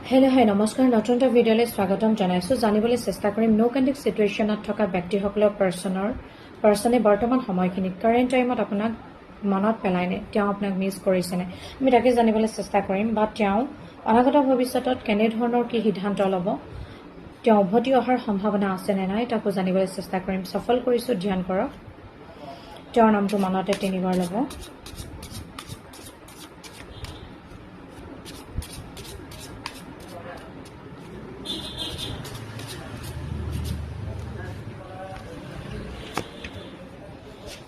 hello' হাই নমস্কাৰ নতুন এটা ভিডিঅ'লৈ স্বাগতম জনাইছোঁ জানিবলৈ চেষ্টা কৰিম নো কণ্টেক্ট চিটুৱেশ্যনত থকা ব্যক্তিসকলৰ পাৰ্চনে বৰ্তমান সময়খিনিত কাৰেণ্ট টাইমত আপোনাক মনত পেলাইনে তেওঁ আপোনাক মিছ কৰিছেনে আমি তাকে জানিবলৈ চেষ্টা কৰিম বা তেওঁ অনাগত ভৱিষ্যতত কেনেধৰণৰ কি সিদ্ধান্ত ল'ব তেওঁ উভতি অহাৰ সম্ভাৱনা আছেনে নাই তাকো জানিবলৈ চেষ্টা কৰিম সফল কৰিছোঁ ধ্যান কৰক তেওঁৰ নামটো মনতে তিনিবাৰ ল'ব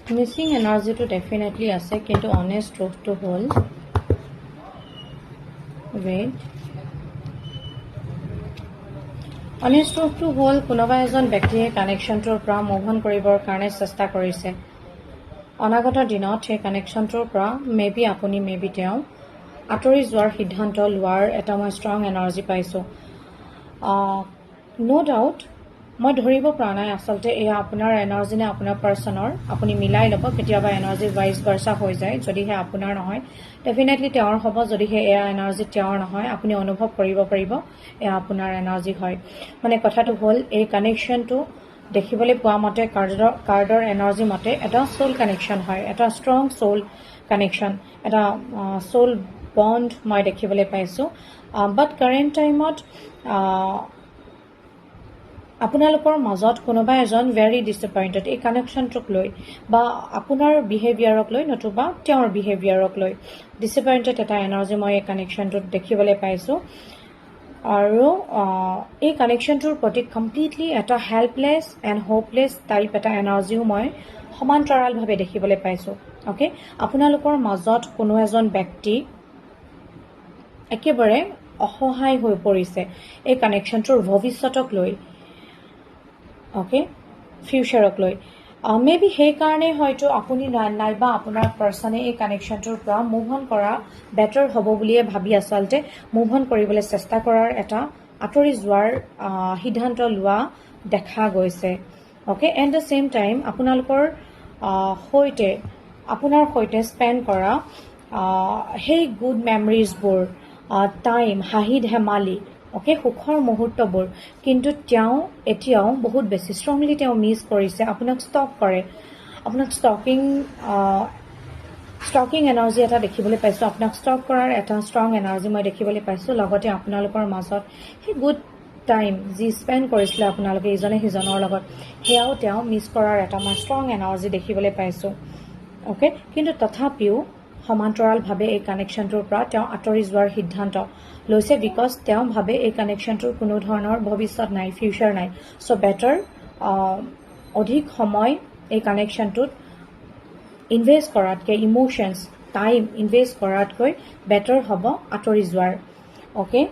মিচিং এনাৰ্জিটো ডেফিনেটলি আছে কিন্তু অনেষ্ট ট্ৰুথটো হ'ল অনেষ্ট ট্ৰুথটো হ'ল কোনোবা এজন ব্যক্তিয়ে কানেকশ্যনটোৰ পৰা মুভ অন কৰিবৰ কাৰণে চেষ্টা কৰিছে অনাগত দিনত সেই কানেকশ্যনটোৰ পৰা মেবি আপুনি মেবি তেওঁ আঁতৰি যোৱাৰ সিদ্ধান্ত লোৱাৰ এটা মই ষ্ট্ৰং এনাৰ্জি পাইছোঁ ন' ডাউট মই ধৰিব পৰা নাই আচলতে এয়া আপোনাৰ এনাৰ্জি নে আপোনাৰ পাৰ্চনৰ আপুনি মিলাই ল'ব কেতিয়াবা এনাৰ্জি ভাইচ ভাৰ্চা হৈ যায় যদিহে আপোনাৰ নহয় ডেফিনেটলি তেওঁৰ হ'ব যদিহে এয়া এনাৰ্জি তেওঁৰ নহয় আপুনি অনুভৱ কৰিব পাৰিব এয়া আপোনাৰ এনাৰ্জি হয় মানে কথাটো হ'ল এই কানেকশ্যনটো দেখিবলৈ পোৱা মতে কাৰ্ডৰ এনাৰ্জি মতে এটা সোল কানেকশ্যন হয় এটা ষ্ট্ৰং সোল কানেকশ্যন এটা সোল বণ্ড মই দেখিবলৈ পাইছোঁ বাট কাৰেণ্ট টাইমত আপোনালোকৰ মাজত কোনোবা এজন ভেৰি ডিসএপইণ্টেড এই কানেকশ্যনটোক লৈ বা আপোনাৰ বিহেভিয়াৰক লৈ নতুবা তেওঁৰ বিহেভিয়াৰক লৈ ডিসএপইণ্টেড এটা এনাৰ্জি মই এই কানেকশ্যনটোত দেখিবলৈ পাইছোঁ আৰু এই কানেকশ্যনটোৰ প্ৰতি কমপ্লিটলি এটা হেল্পলেছ এণ্ড হোপলেছ টাইপ এটা এনাৰ্জিও মই সমান্তৰালভাৱে দেখিবলৈ পাইছোঁ অ'কে আপোনালোকৰ মাজত কোনো এজন ব্যক্তি একেবাৰে অসহায় হৈ পৰিছে এই কানেকশ্যনটোৰ ভৱিষ্যতক লৈ অ'কে ফিউচাৰক লৈ মেবি সেইকাৰণে হয়তো আপুনি নাইবা আপোনাৰ পাৰ্চনে এই কানেকশ্যনটোৰ পৰা মুভ অন কৰা বেটাৰ হ'ব বুলিয়ে ভাবি আচলতে মুভ অন কৰিবলৈ চেষ্টা কৰাৰ এটা আঁতৰি যোৱাৰ সিদ্ধান্ত লোৱা দেখা গৈছে okay at the same time আপোনালোকৰ আপোনাৰ সৈতে স্পেণ্ড কৰা সেই গুড মেমৰিজবোৰ টাইম হাঁহি ধেমালি অ'কে সুখৰ মুহূৰ্তবোৰ কিন্তু তেওঁ এতিয়াও বহুত বেছি ষ্ট্ৰংলি তেওঁ মিছ কৰিছে আপোনাক ষ্টক কৰে আপোনাক ষ্টকিং এনাৰ্জি এটা দেখিবলৈ পাইছোঁ আপোনাক ষ্টক কৰাৰ এটা ষ্ট্ৰং এনাৰ্জি মই দেখিবলৈ পাইছোঁ লগতে আপোনালোকৰ মাজত সেই গুড টাইম যি স্পেণ্ড কৰিছিলে আপোনালোকে ইজনে সিজনৰ লগত সেয়াও তেওঁ মিছ কৰাৰ এটা মই ষ্ট্ৰং এনাৰ্জি দেখিবলৈ পাইছোঁ অ'কে কিন্তু তথাপিও সমান্তৰালভাৱে এই কানেকশ্যনটোৰ পৰা তেওঁ আঁতৰি যোৱাৰ সিদ্ধান্ত লৈছে বিকজ তেওঁ ভাবে এই কানেকশ্যনটোৰ কোনো ধৰণৰ ভৱিষ্যত নাই ফিউচাৰ নাই চ' বেটাৰ অধিক সময় এই কানেকশ্যনটোত ইনভেষ্ট কৰাতকৈ ইম'শ্যনছ টাইম ইনভেষ্ট কৰাতকৈ বেটাৰ হ'ব আঁতৰি যোৱাৰ অ'কে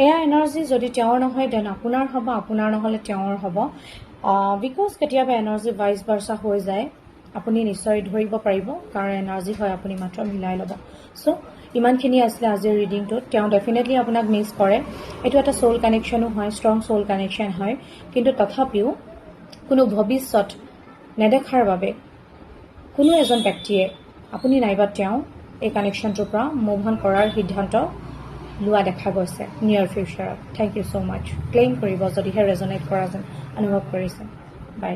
এয়া এনাৰ্জি যদি তেওঁৰ নহয় দেন আপোনাৰ হ'ব আপোনাৰ নহ'লে তেওঁৰ হ'ব বিকজ কেতিয়াবা এনাৰ্জি ভাইচ ভাৰ্চা হৈ যায় আপুনি নিশ্চয় ধৰিব পাৰিব কাৰ এনাৰ্জি হয় আপুনি মাত্ৰ মিলাই ল'ব চ' ইমানখিনি আছিলে আজিৰ ৰিডিংটোত তেওঁ ডেফিনেটলি আপোনাক মিছ কৰে এইটো এটা সোল কানেকশ্যনো হয় ষ্ট্ৰং সোল কানেকশ্যন হয় কিন্তু তথাপিও কোনো ভৱিষ্যত নেদেখাৰ বাবে কোনো এজন ব্যক্তিয়ে আপুনি নাইবা তেওঁ এই কানেকশ্যনটোৰ পৰা মুভ অন কৰাৰ সিদ্ধান্ত লোৱা দেখা গৈছে নিয়াৰ ফিউচাৰত thank you so' much claim কৰিব যদিহে ৰেজনেট কৰা যেন অনুভৱ কৰিছে বাই